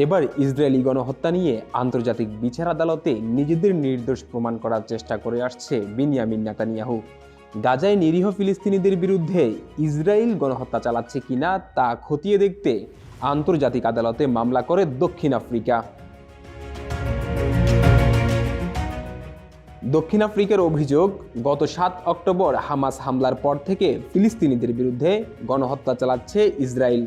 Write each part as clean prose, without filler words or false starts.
এবার ইসরায়েলি গণহত্যা নিয়ে আন্তর্জাতিক বিচার আদালতে নিজেদের নির্দোষ প্রমাণ করার চেষ্টা করে আসছে বিনিয়ামিন নেতানিয়াহু। গাজায় নিরীহ ফিলিস্তিনিদের বিরুদ্ধে ইসরায়েল গণহত্যা চালাচ্ছে কিনা তা খতিয়ে দেখতে আন্তর্জাতিক আদালতে মামলা করে দক্ষিণ আফ্রিকা। দক্ষিণ আফ্রিকার অভিযোগ, গত 7 অক্টোবর হামাস হামলার পর থেকে ফিলিস্তিনিদের বিরুদ্ধে গণহত্যা চালাচ্ছে ইসরায়েল।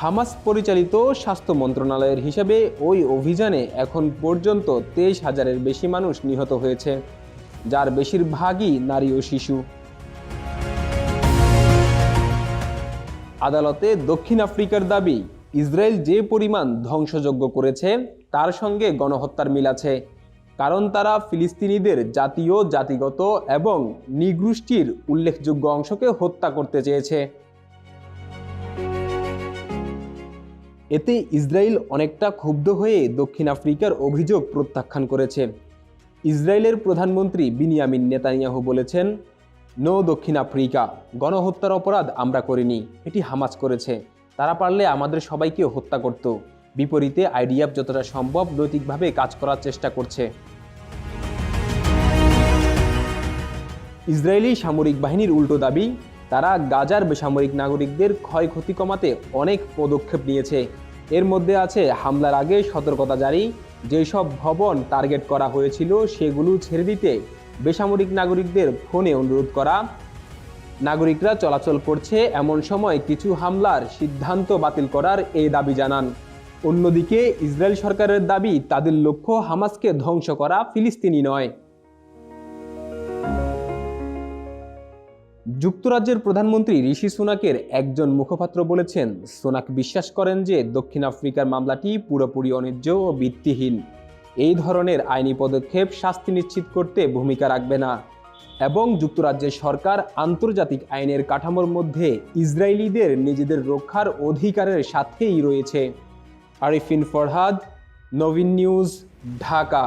হামাস পরিচালিত স্বাস্থ্য মন্ত্রণালয়ের হিসাবে ওই অভিযানে এখন পর্যন্ত 23,000-এর বেশি মানুষ নিহত হয়েছে, যার বেশিরভাগই নারী ও শিশু। আদালতে দক্ষিণ আফ্রিকার দাবি, ইসরায়েল যে পরিমাণ ধ্বংসযজ্ঞ করেছে তার সঙ্গে গণহত্যার মিল আছে, কারণ তারা ফিলিস্তিনিদের জাতীয়, জাতিগত এবং নৃগোষ্ঠীর উল্লেখযোগ্য অংশকে হত্যা করতে চেয়েছে। এতে ইসরায়েল অনেকটা ক্ষুব্ধ হয়ে দক্ষিণ আফ্রিকার অভিযোগ প্রত্যাখ্যান করেছে। ইসরায়েলের প্রধানমন্ত্রী বিনিয়ামিন নেতানিয়াহু বলেছেন, নো দক্ষিণ আফ্রিকা, গণহত্যার অপরাধ আমরা করিনি, এটি হামাস করেছে। তারা পারলে আমাদের সবাইকে হত্যা করত। বিপরীতে আইডিএফ যতটা সম্ভব নৈতিকভাবে কাজ করার চেষ্টা করছে। ইসরায়েলি সামরিক বাহিনীর উল্টো দাবি, তারা গাজার বেসামরিক নাগরিকদের ক্ষয়ক্ষতি কমাতে অনেক পদক্ষেপ নিয়েছে। এর মধ্যে আছে হামলার আগে সতর্কতা জারি, যেসব ভবন টার্গেট করা হয়েছিল সেগুলো ছেড়ে দিতে বেসামরিক নাগরিকদের ফোনে অনুরোধ করা, নাগরিকরা চলাচল করছে এমন সময় কিছু হামলার সিদ্ধান্ত বাতিল করার এই দাবি জানান। অন্যদিকে ইসরায়েল সরকারের দাবি, তাদের লক্ষ্য হামাসকে ধ্বংস করা, ফিলিস্তিনি নয়। যুক্তরাজ্যের প্রধানমন্ত্রী ঋষি সুনাকের একজন মুখপাত্র বলেছেন, সুনাক বিশ্বাস করেন যে দক্ষিণ আফ্রিকার মামলাটি পুরোপুরি অন্যায্য ও ভিত্তিহীন। এই ধরনের আইনি পদক্ষেপ শাস্তি নিশ্চিত করতে ভূমিকা রাখবে না এবং যুক্তরাজ্যের সরকার আন্তর্জাতিক আইনের কাঠামোর মধ্যে ইসরায়েলিদের নিজেদের রক্ষার অধিকারের সাথেই রয়েছে। আরিফিন ফরহাদ, নবীন নিউজ, ঢাকা।